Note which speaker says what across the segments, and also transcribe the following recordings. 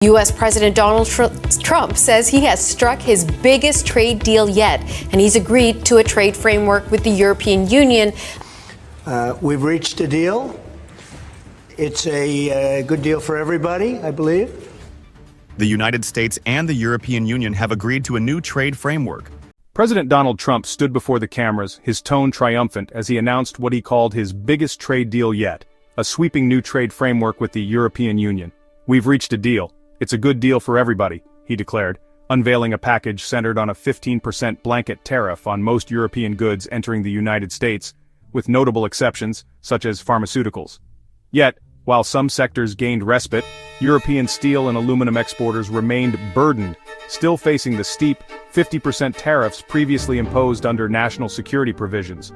Speaker 1: U.S. President Donald Trump says he has struck his biggest trade deal yet, and he's agreed to a trade framework with the European Union.
Speaker 2: We've reached a deal. It's a good deal for everybody, I believe.
Speaker 3: The United States and the European Union have agreed to a new trade framework.
Speaker 4: President Donald Trump stood before the cameras, his tone triumphant as he announced what he called his biggest trade deal yet, a sweeping new trade framework with the European Union. "We've reached a deal. It's a good deal for everybody," he declared, unveiling a package centered on a 15% blanket tariff on most European goods entering the United States, with notable exceptions, such as pharmaceuticals. Yet, while some sectors gained respite, European steel and aluminum exporters remained burdened, still facing the steep 50% tariffs previously imposed under national security provisions.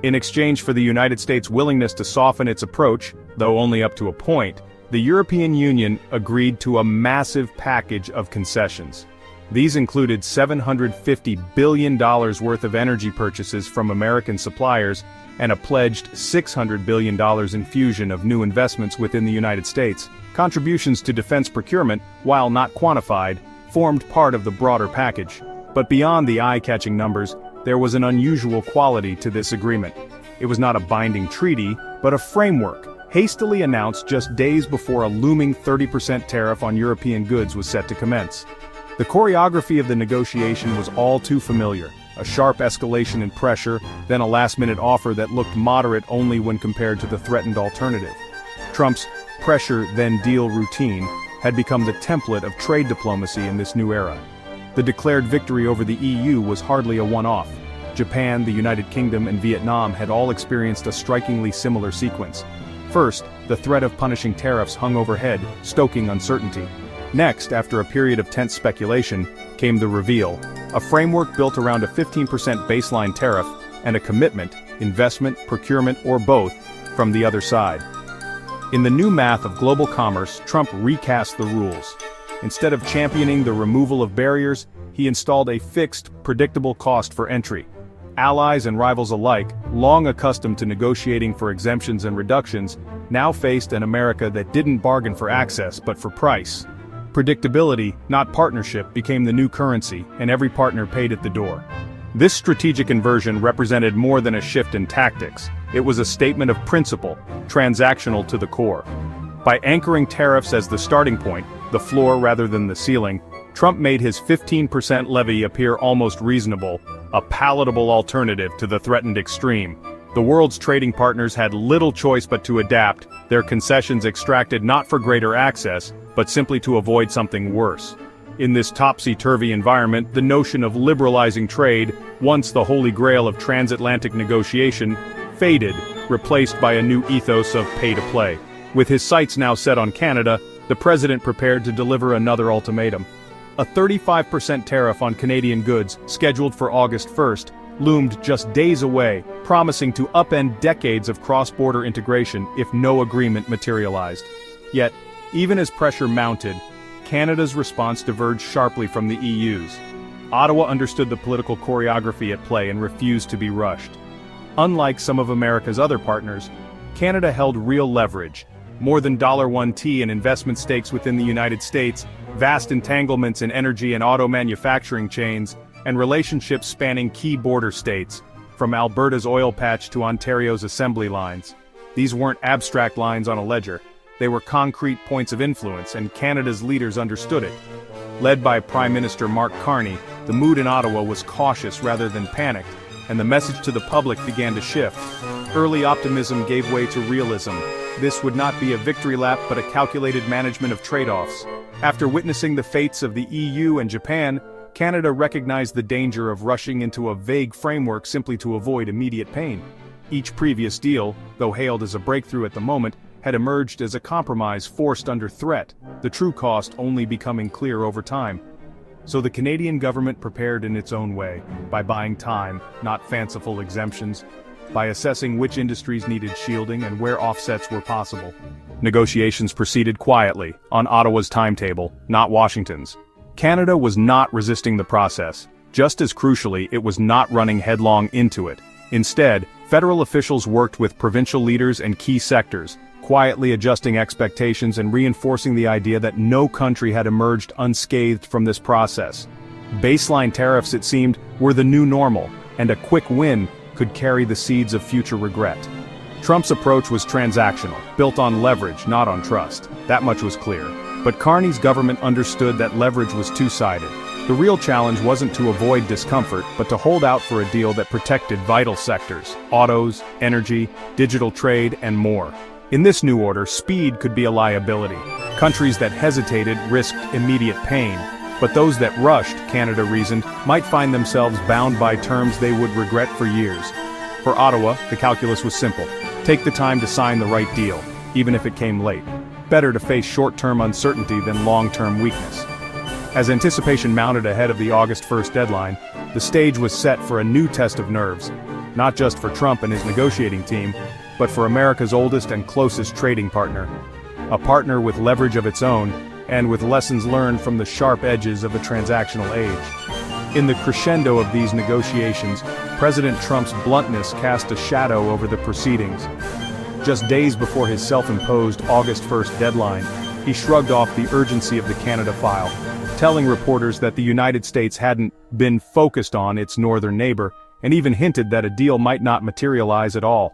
Speaker 4: In exchange for the United States' willingness to soften its approach, though only up to a point, the European Union agreed to a massive package of concessions. These included $750 billion worth of energy purchases from American suppliers and a pledged $600 billion infusion of new investments within the United States. Contributions to defense procurement, while not quantified, formed part of the broader package. But beyond the eye-catching numbers, there was an unusual quality to this agreement. It was not a binding treaty, but a framework, hastily announced just days before a looming 30% tariff on European goods was set to commence. The choreography of the negotiation was all too familiar, a sharp escalation in pressure, then a last-minute offer that looked moderate only when compared to the threatened alternative. Trump's pressure-then-deal routine had become the template of trade diplomacy in this new era. The declared victory over the EU was hardly a one-off. Japan, the United Kingdom, and Vietnam had all experienced a strikingly similar sequence. First, the threat of punishing tariffs hung overhead, stoking uncertainty. Next, after a period of tense speculation, came the reveal, a framework built around a 15% baseline tariff and a commitment, investment, procurement, or both, from the other side. In the new math of global commerce, Trump recast the rules. Instead of championing the removal of barriers, he installed a fixed, predictable cost for entry. Allies and rivals alike, long accustomed to negotiating for exemptions and reductions, now faced an America that didn't bargain for access but for price. Predictability, not partnership, became the new currency, and every partner paid at the door. This strategic inversion represented more than a shift in tactics. It was a statement of principle, transactional to the core. By anchoring tariffs as the starting point, the floor rather than the ceiling, Trump made his 15% levy appear almost reasonable, a palatable alternative to the threatened extreme. The world's trading partners had little choice but to adapt, their concessions extracted not for greater access, but simply to avoid something worse. In this topsy-turvy environment, the notion of liberalizing trade, once the holy grail of transatlantic negotiation, faded, replaced by a new ethos of pay-to-play. With his sights now set on Canada, the president prepared to deliver another ultimatum. A 35% tariff on Canadian goods, scheduled for August 1st, loomed just days away, promising to upend decades of cross-border integration if no agreement materialized. Yet, even as pressure mounted, Canada's response diverged sharply from the EU's. Ottawa understood the political choreography at play and refused to be rushed. Unlike some of America's other partners, Canada held real leverage. More than $1 in investment stakes within the United States, vast entanglements in energy and auto manufacturing chains, and relationships spanning key border states, from Alberta's oil patch to Ontario's assembly lines. These weren't abstract lines on a ledger. They were concrete points of influence, and Canada's leaders understood it. Led by Prime Minister Mark Carney, the mood in Ottawa was cautious rather than panicked, and the message to the public began to shift. Early optimism gave way to realism. This would not be a victory lap but a calculated management of trade-offs. After witnessing the fates of the EU and Japan, Canada recognized the danger of rushing into a vague framework simply to avoid immediate pain. Each previous deal, though hailed as a breakthrough at the moment, had emerged as a compromise forced under threat, the true cost only becoming clear over time. So the Canadian government prepared in its own way, by buying time, not fanciful exemptions, by assessing which industries needed shielding and where offsets were possible. Negotiations proceeded quietly, on Ottawa's timetable, not Washington's. Canada was not resisting the process. Just as crucially, it was not running headlong into it. Instead, federal officials worked with provincial leaders and key sectors, quietly adjusting expectations and reinforcing the idea that no country had emerged unscathed from this process. Baseline tariffs, it seemed, were the new normal, and a quick win could carry the seeds of future regret. Trump's approach was transactional, built on leverage, not on trust. That much was clear. But Carney's government understood that leverage was two-sided. The real challenge wasn't to avoid discomfort, but to hold out for a deal that protected vital sectors: autos, energy, digital trade, and more. In this new order, speed could be a liability. Countries that hesitated risked immediate pain, but those that rushed, Canada reasoned, might find themselves bound by terms they would regret for years. For Ottawa, the calculus was simple. Take the time to sign the right deal, even if it came late. Better to face short-term uncertainty than long-term weakness. As anticipation mounted ahead of the August 1st deadline, the stage was set for a new test of nerves, not just for Trump and his negotiating team, but for America's oldest and closest trading partner. A partner with leverage of its own, and with lessons learned from the sharp edges of a transactional age. In the crescendo of these negotiations, President Trump's bluntness cast a shadow over the proceedings. Just days before his self-imposed August 1st deadline, he shrugged off the urgency of the Canada file, telling reporters that the United States hadn't been focused on its northern neighbor, and even hinted that a deal might not materialize at all.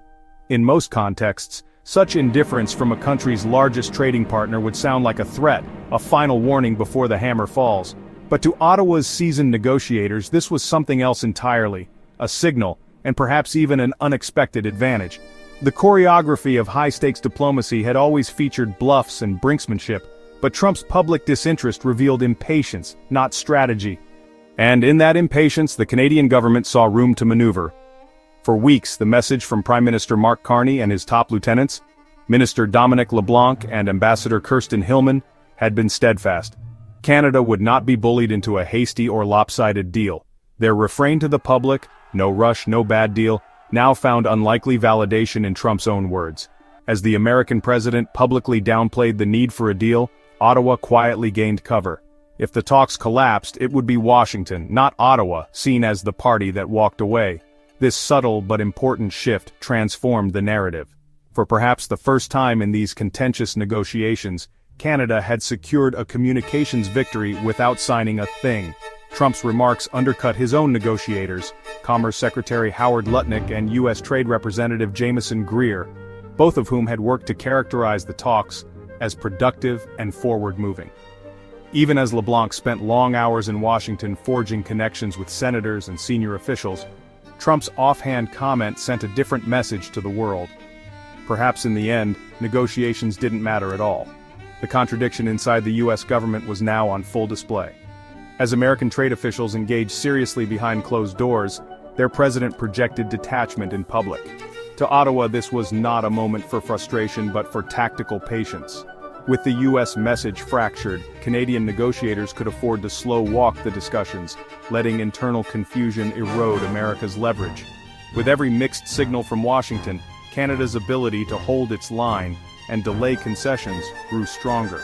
Speaker 4: In most contexts, such indifference from a country's largest trading partner would sound like a threat, a final warning before the hammer falls. But to Ottawa's seasoned negotiators, this was something else entirely, a signal, and perhaps even an unexpected advantage. The choreography of high-stakes diplomacy had always featured bluffs and brinksmanship, but Trump's public disinterest revealed impatience, not strategy. And in that impatience, the Canadian government saw room to maneuver. For weeks, the message from Prime Minister Mark Carney and his top lieutenants, Minister Dominic LeBlanc and Ambassador Kirsten Hillman, had been steadfast. Canada would not be bullied into a hasty or lopsided deal. Their refrain to the public, no rush, no bad deal, now found unlikely validation in Trump's own words. As the American president publicly downplayed the need for a deal, Ottawa quietly gained cover. If the talks collapsed, it would be Washington, not Ottawa, seen as the party that walked away. This subtle but important shift transformed the narrative. For perhaps the first time in these contentious negotiations, Canada had secured a communications victory without signing a thing. Trump's remarks undercut his own negotiators, Commerce Secretary Howard Lutnick and U.S. Trade Representative Jameson Greer, both of whom had worked to characterize the talks as productive and forward-moving. Even as LeBlanc spent long hours in Washington forging connections with senators and senior officials, Trump's offhand comment sent a different message to the world. Perhaps in the end, negotiations didn't matter at all. The contradiction inside the U.S. government was now on full display. As American trade officials engaged seriously behind closed doors, their president projected detachment in public. To Ottawa, this was not a moment for frustration but for tactical patience. With the U.S. message fractured, Canadian negotiators could afford to slow-walk the discussions, letting internal confusion erode America's leverage. With every mixed signal from Washington, Canada's ability to hold its line and delay concessions grew stronger.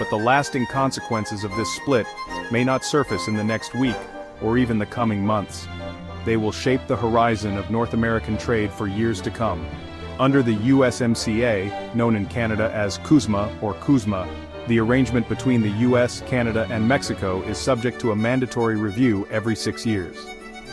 Speaker 4: But the lasting consequences of this split may not surface in the next week or even the coming months. They will shape the horizon of North American trade for years to come. Under the USMCA, known in Canada as CUSMA or CUSMA, the arrangement between the US, Canada, and Mexico is subject to a mandatory review every 6 years.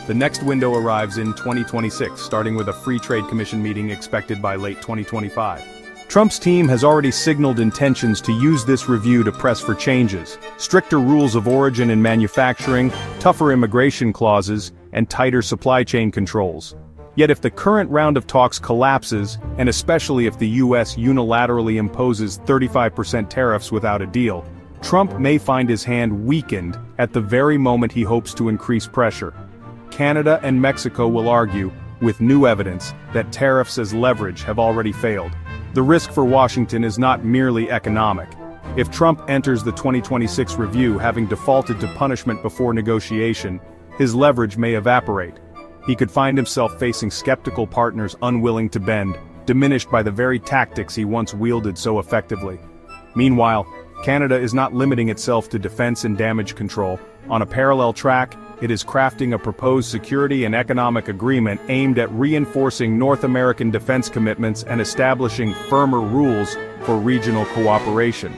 Speaker 4: The next window arrives in 2026, starting with a Free Trade Commission meeting expected by late 2025. Trump's team has already signaled intentions to use this review to press for changes: stricter rules of origin in manufacturing, tougher immigration clauses, and tighter supply chain controls. Yet if the current round of talks collapses, and especially if the US unilaterally imposes 35% tariffs without a deal, Trump may find his hand weakened at the very moment he hopes to increase pressure. Canada and Mexico will argue, with new evidence, that tariffs as leverage have already failed. The risk for Washington is not merely economic. If Trump enters the 2026 review having defaulted to punishment before negotiation, his leverage may evaporate. He could find himself facing skeptical partners unwilling to bend, diminished by the very tactics he once wielded so effectively. Meanwhile, Canada is not limiting itself to defense and damage control. On a parallel track, it is crafting a proposed security and economic agreement aimed at reinforcing North American defense commitments and establishing firmer rules for regional cooperation.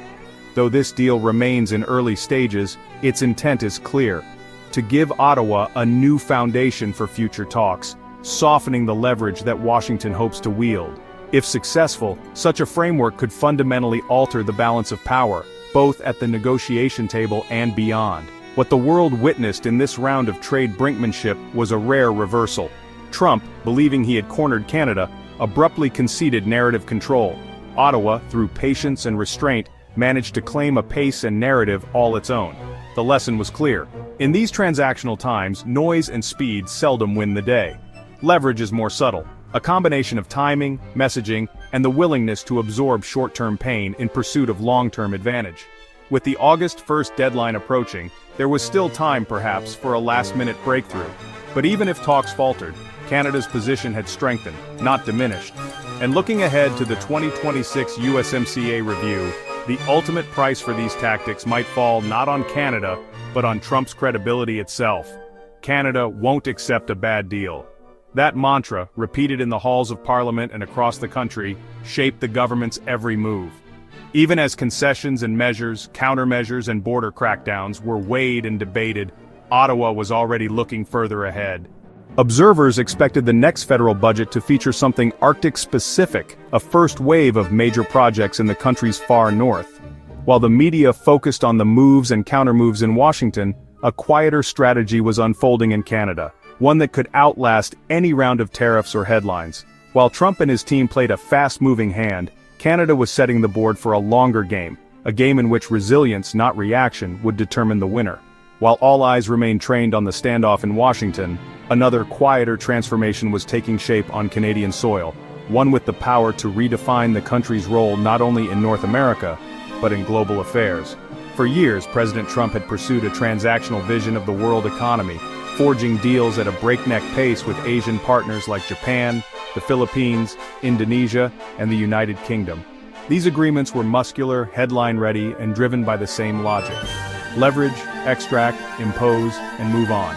Speaker 4: Though this deal remains in early stages, its intent is clear: to give Ottawa a new foundation for future talks, softening the leverage that Washington hopes to wield. If successful, such a framework could fundamentally alter the balance of power, both at the negotiation table and beyond. What the world witnessed in this round of trade brinkmanship was a rare reversal. Trump, believing he had cornered Canada, abruptly conceded narrative control. Ottawa, through patience and restraint, managed to claim a pace and narrative all its own. The lesson was clear. In these transactional times, noise and speed seldom win the day. Leverage is more subtle, a combination of timing, messaging, and the willingness to absorb short-term pain in pursuit of long-term advantage. With the August 1st deadline approaching, there was still time perhaps for a last-minute breakthrough. But even if talks faltered, Canada's position had strengthened, not diminished. And looking ahead to the 2026 USMCA review, the ultimate price for these tactics might fall not on Canada, but on Trump's credibility itself. Canada won't accept a bad deal. That mantra, repeated in the halls of Parliament and across the country, shaped the government's every move. Even as concessions and measures, countermeasures and border crackdowns were weighed and debated, Ottawa was already looking further ahead. Observers expected the next federal budget to feature something Arctic-specific, a first wave of major projects in the country's far north. While the media focused on the moves and countermoves in Washington, a quieter strategy was unfolding in Canada, one that could outlast any round of tariffs or headlines. While Trump and his team played a fast-moving hand, Canada was setting the board for a longer game, a game in which resilience, not reaction, would determine the winner. While all eyes remained trained on the standoff in Washington, another quieter transformation was taking shape on Canadian soil, one with the power to redefine the country's role not only in North America, but in global affairs. For years, President Trump had pursued a transactional vision of the world economy, forging deals at a breakneck pace with Asian partners like Japan, the Philippines, Indonesia, and the United Kingdom. These agreements were muscular, headline-ready, and driven by the same logic: leverage, extract, impose, and move on.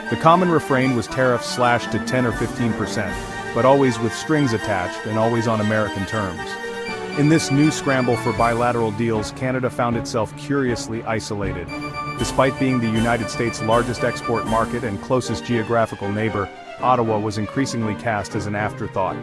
Speaker 4: The common refrain was tariffs slashed to 10 or 15%, but always with strings attached and always on American terms. In this new scramble for bilateral deals, Canada found itself curiously isolated. Despite being the United States' largest export market and closest geographical neighbor, Ottawa was increasingly cast as an afterthought.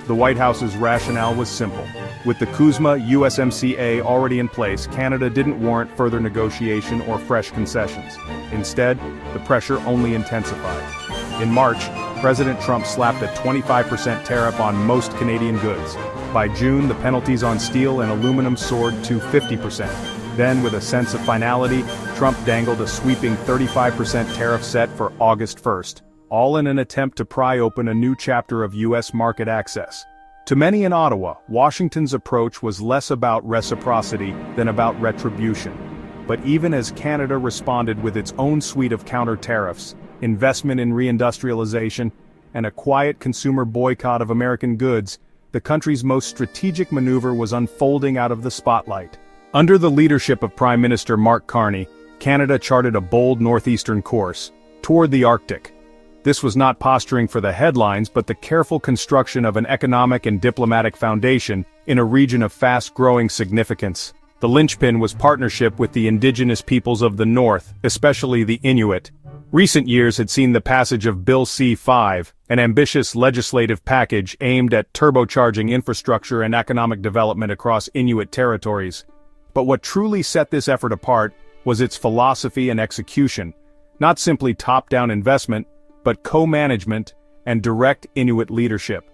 Speaker 4: The White House's rationale was simple. With the CUSMA USMCA already in place, Canada didn't warrant further negotiation or fresh concessions. Instead, the pressure only intensified. In March, President Trump slapped a 25% tariff on most Canadian goods. By June, the penalties on steel and aluminum soared to 50%. Then, with a sense of finality, Trump dangled a sweeping 35% tariff set for August 1st. All in an attempt to pry open a new chapter of U.S. market access. To many in Ottawa, Washington's approach was less about reciprocity than about retribution. But even as Canada responded with its own suite of counter-tariffs, investment in reindustrialization, and a quiet consumer boycott of American goods, the country's most strategic maneuver was unfolding out of the spotlight. Under the leadership of Prime Minister Mark Carney, Canada charted a bold northeastern course, toward the Arctic. This was not posturing for the headlines but the careful construction of an economic and diplomatic foundation in a region of fast-growing significance. The linchpin was partnership with the indigenous peoples of the North, especially the Inuit. Recent years had seen the passage of Bill C-5, an ambitious legislative package aimed at turbocharging infrastructure and economic development across Inuit territories. But what truly set this effort apart was its philosophy and execution, not simply top-down investment, but co-management and direct Inuit leadership.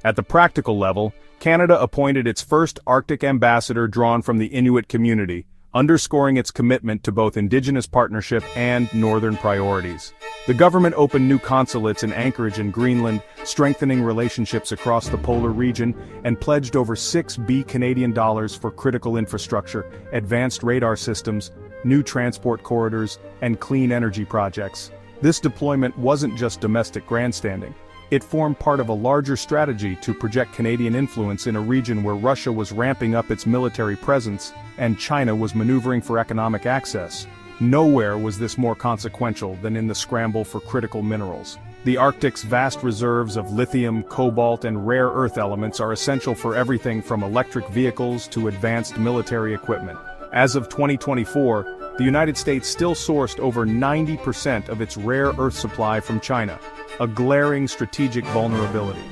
Speaker 4: At the practical level, Canada appointed its first Arctic ambassador drawn from the Inuit community, underscoring its commitment to both Indigenous partnership and Northern priorities. The government opened new consulates in Anchorage and Greenland, strengthening relationships across the polar region, and pledged over $6 billion for critical infrastructure, advanced radar systems, new transport corridors, and clean energy projects. This deployment wasn't just domestic grandstanding. It formed part of a larger strategy to project Canadian influence in a region where Russia was ramping up its military presence and China was maneuvering for economic access. Nowhere was this more consequential than in the scramble for critical minerals. The Arctic's vast reserves of lithium, cobalt, and rare earth elements are essential for everything from electric vehicles to advanced military equipment. As of 2024, the United States still sourced over 90% of its rare earth supply from China, a glaring strategic vulnerability.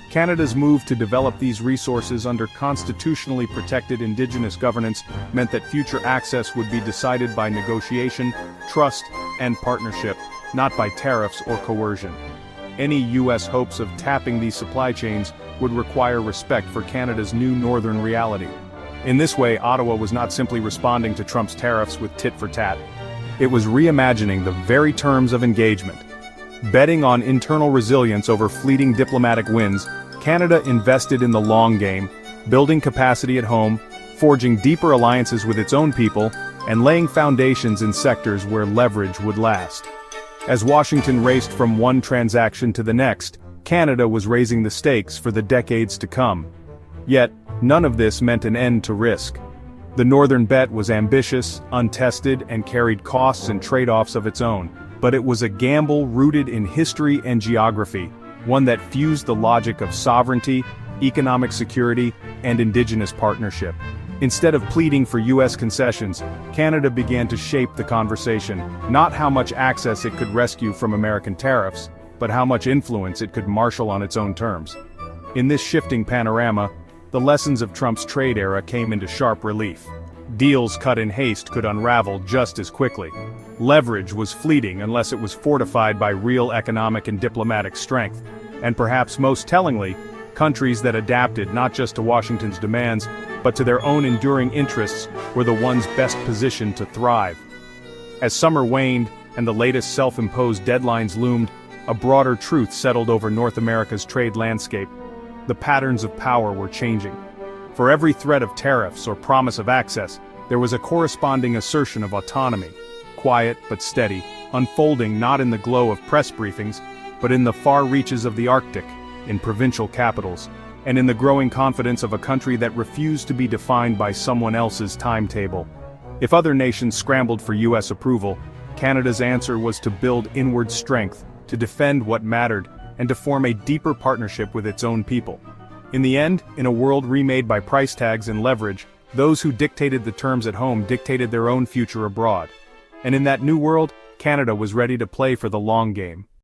Speaker 4: Canada's move to develop these resources under constitutionally protected Indigenous governance meant that future access would be decided by negotiation, trust, and partnership, not by tariffs or coercion. Any U.S. hopes of tapping these supply chains would require respect for Canada's new northern reality. In this way, Ottawa was not simply responding to Trump's tariffs with tit-for-tat. It was reimagining the very terms of engagement. Betting on internal resilience over fleeting diplomatic wins, Canada invested in the long game, building capacity at home, forging deeper alliances with its own people, and laying foundations in sectors where leverage would last. As Washington raced from one transaction to the next, Canada was raising the stakes for the decades to come. Yet, none of this meant an end to risk. The Northern bet was ambitious, untested, and carried costs and trade-offs of its own, but it was a gamble rooted in history and geography, one that fused the logic of sovereignty, economic security, and Indigenous partnership. Instead of pleading for U.S. concessions, Canada began to shape the conversation, not how much access it could rescue from American tariffs, but how much influence it could marshal on its own terms. In this shifting panorama, the lessons of Trump's trade era came into sharp relief. Deals cut in haste could unravel just as quickly. Leverage was fleeting unless it was fortified by real economic and diplomatic strength. And perhaps most tellingly, countries that adapted not just to Washington's demands, but to their own enduring interests were the ones best positioned to thrive. As summer waned and the latest self-imposed deadlines loomed, a broader truth settled over North America's trade landscape. The patterns of power were changing. For every threat of tariffs or promise of access, there was a corresponding assertion of autonomy, quiet but steady, unfolding not in the glow of press briefings, but in the far reaches of the Arctic, in provincial capitals, and in the growing confidence of a country that refused to be defined by someone else's timetable. If other nations scrambled for U.S. approval, Canada's answer was to build inward strength, to defend what mattered, and to form a deeper partnership with its own people. In the end, in a world remade by price tags and leverage, those who dictated the terms at home dictated their own future abroad. And in that new world, Canada was ready to play for the long game.